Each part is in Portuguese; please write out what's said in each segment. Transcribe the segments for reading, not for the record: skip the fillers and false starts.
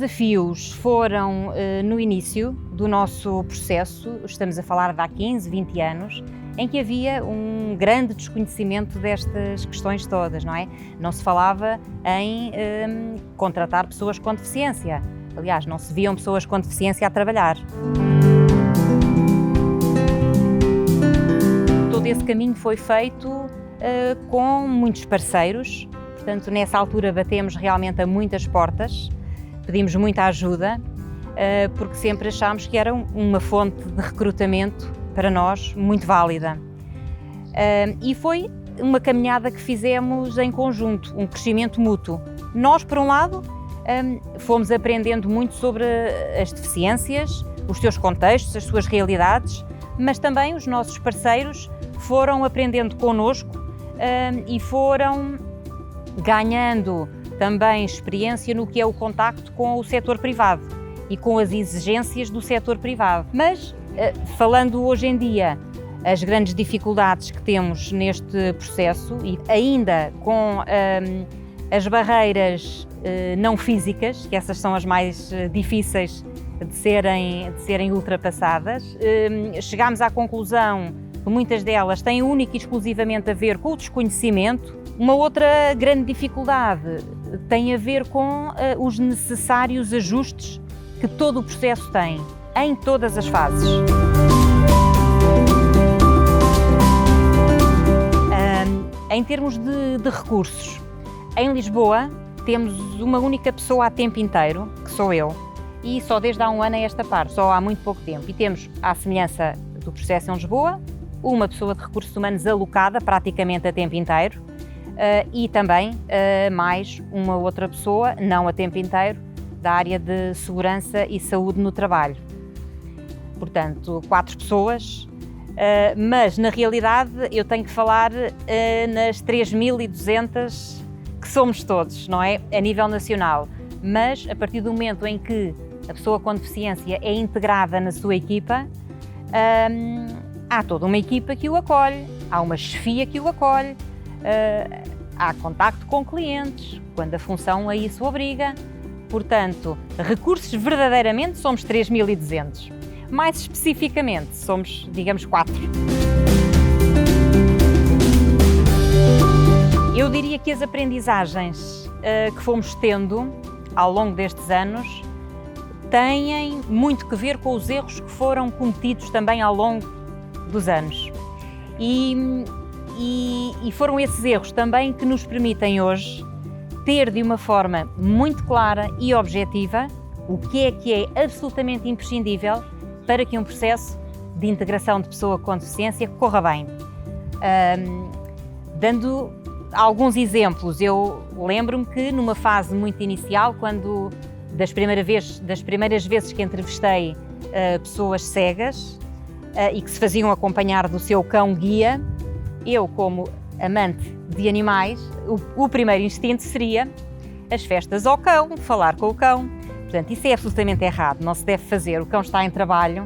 desafios foram no início do nosso processo, estamos a falar de há 15, 20 anos, em que havia um grande desconhecimento destas questões todas, não é? Não se falava em contratar pessoas com deficiência. Aliás, não se viam pessoas com deficiência a trabalhar. Todo esse caminho foi feito com muitos parceiros, portanto, nessa altura batemos realmente a muitas portas, pedimos muita ajuda, porque sempre achámos que era uma fonte de recrutamento para nós muito válida. E foi uma caminhada que fizemos em conjunto, um crescimento mútuo. Nós, por um lado, fomos aprendendo muito sobre as deficiências, os seus contextos, as suas realidades, mas também os nossos parceiros foram aprendendo connosco e foram ganhando também experiência no que é o contacto com o setor privado e com as exigências do setor privado. Mas, falando hoje em dia, as grandes dificuldades que temos neste processo e ainda com as barreiras não físicas, que essas são as mais difíceis de serem ultrapassadas, chegámos à conclusão que muitas delas têm única e exclusivamente a ver com o desconhecimento. Uma outra grande dificuldade tem a ver com os necessários ajustes que todo o processo tem, em todas as fases. Em termos de recursos, em Lisboa temos uma única pessoa a tempo inteiro, que sou eu, e só desde há um ano a esta parte, só há muito pouco tempo. E temos, à semelhança do processo em Lisboa, uma pessoa de recursos humanos alocada praticamente a tempo inteiro e também mais uma outra pessoa, não a tempo inteiro, da área de segurança e saúde no trabalho. Portanto, 4 pessoas, mas na realidade eu tenho que falar nas 3.200 que somos todos, não é? A nível nacional. Mas a partir do momento em que a pessoa com deficiência é integrada na sua equipa, há toda uma equipa que o acolhe, há uma chefia que o acolhe, há contacto com clientes, quando a função a isso obriga. Portanto, recursos verdadeiramente somos 3.200. Mais especificamente, somos, digamos, 4. Eu diria que as aprendizagens que fomos tendo ao longo destes anos têm muito que ver com os erros que foram cometidos também ao longo dos anos. E foram esses erros também que nos permitem hoje ter de uma forma muito clara e objetiva o que é absolutamente imprescindível para que um processo de integração de pessoa com deficiência corra bem. Dando alguns exemplos, eu lembro-me que numa fase muito inicial, quando das primeiras vezes que entrevistei pessoas cegas e que se faziam acompanhar do seu cão-guia, eu, como amante de animais, o primeiro instinto seria as festas ao cão, falar com o cão. Portanto, isso é absolutamente errado, não se deve fazer. O cão está em trabalho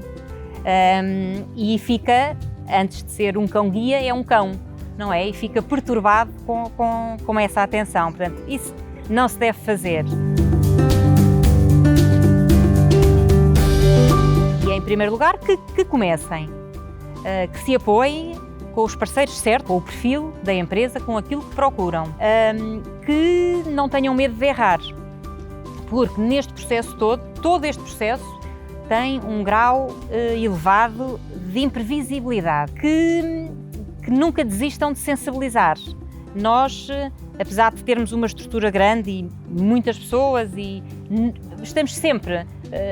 e fica, antes de ser um cão-guia, é um cão, não é? E fica perturbado com essa atenção. Portanto, isso não se deve fazer. E, em primeiro lugar, que comecem, que se apoiem com os parceiros certos, com o perfil da empresa, com aquilo que procuram, que não tenham medo de errar, porque neste processo todo este processo tem um grau elevado de imprevisibilidade, que nunca desistam de sensibilizar. Nós, apesar de termos uma estrutura grande e muitas pessoas, e estamos sempre,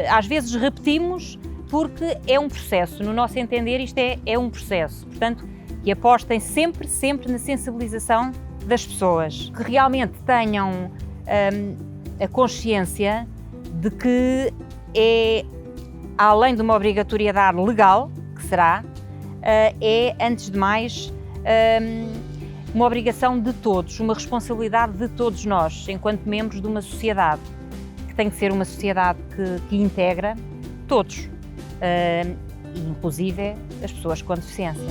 às vezes repetimos, porque é um processo, no nosso entender isto é um processo, portanto, que apostem sempre na sensibilização das pessoas, que realmente tenham a consciência de que é, além de uma obrigatoriedade legal, que será, é, antes de mais, uma obrigação de todos, uma responsabilidade de todos nós, enquanto membros de uma sociedade, que tem que ser uma sociedade que integra todos, inclusive as pessoas com deficiência.